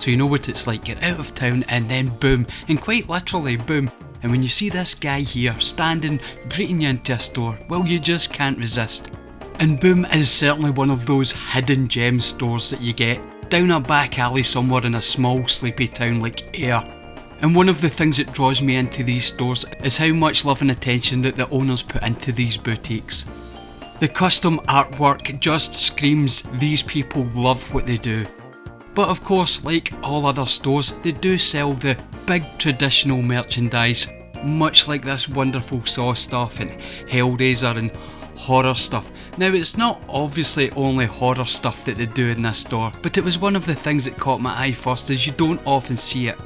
So you know what it's like, you're out of town and then boom, and quite literally boom. And when you see this guy here standing greeting you into a store, well, you just can't resist. And Boom is certainly one of those hidden gem stores that you get down a back alley somewhere in a small sleepy town like Ayr. And one of the things that draws me into these stores is how much love and attention that the owners put into these boutiques. The custom artwork just screams these people love what they do. But of course, like all other stores, they do sell the big traditional merchandise, much like this wonderful Saw stuff and Hellraiser and horror stuff. Now, it's not obviously only horror stuff that they do in this store, but it was one of the things that caught my eye first, as you don't often see it.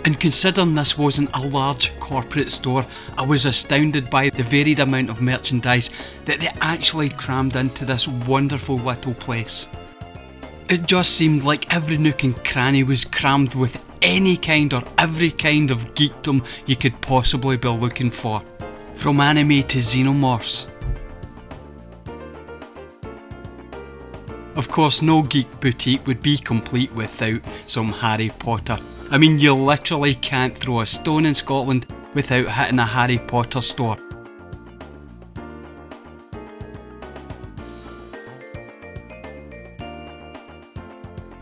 And considering this wasn't a large corporate store, I was astounded by the varied amount of merchandise that they actually crammed into this wonderful little place. It just seemed like every nook and cranny was crammed with any kind or every kind of geekdom you could possibly be looking for. From anime to xenomorphs. Of course, no geek boutique would be complete without some Harry Potter. I mean, you literally can't throw a stone in Scotland without hitting a Harry Potter store.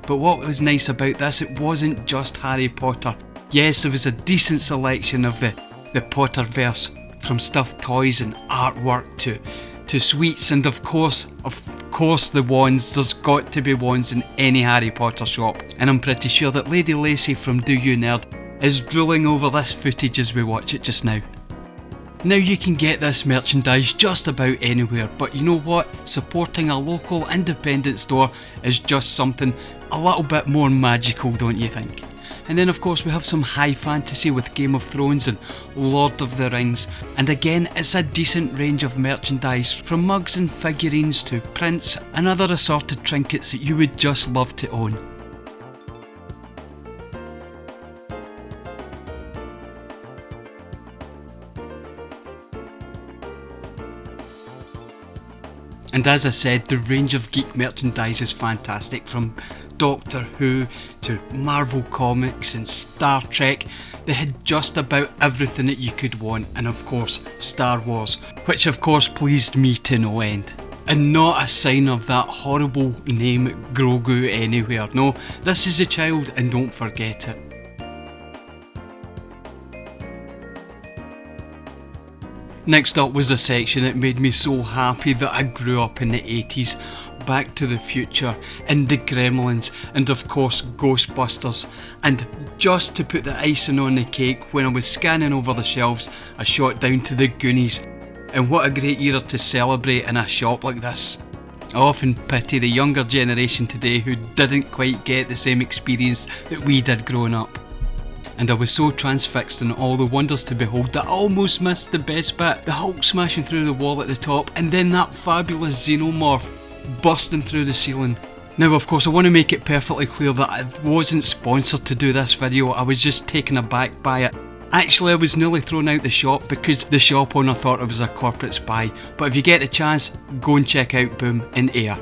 But what was nice about this, it wasn't just Harry Potter. Yes, there was a decent selection of the Potterverse, from stuffed toys and artwork to sweets, and of course the wands. There's got to be wands in any Harry Potter shop, and I'm pretty sure that Lady Lacey from Do You Nerd is drooling over this footage as we watch it just now. Now, you can get this merchandise just about anywhere, but you know what? Supporting a local independent store is just something a little bit more magical, don't you think? And then of course we have some high fantasy with Game of Thrones and Lord of the Rings, and again it's a decent range of merchandise, from mugs and figurines to prints and other assorted trinkets that you would just love to own. And as I said, the range of geek merchandise is fantastic, from Doctor Who to Marvel Comics and Star Trek. They had just about everything that you could want, and of course Star Wars, which of course pleased me to no end. And not a sign of that horrible name Grogu anywhere. No, this is a child and don't forget it. Next up was a section that made me so happy that I grew up in the 80s. Back to the Future and the Gremlins and of course Ghostbusters. And just to put the icing on the cake, when I was scanning over the shelves, I shot down to the Goonies. And what a great era to celebrate in a shop like this. I often pity the younger generation today who didn't quite get the same experience that we did growing up. And I was so transfixed in all the wonders to behold that I almost missed the best bit, the Hulk smashing through the wall at the top, and then that fabulous xenomorph bursting through the ceiling. Now of course I want to make it perfectly clear that I wasn't sponsored to do this video, I was just taken aback by it. Actually, I was nearly thrown out the shop because the shop owner thought I was a corporate spy, but if you get the chance, go and check out Boom in Ayr.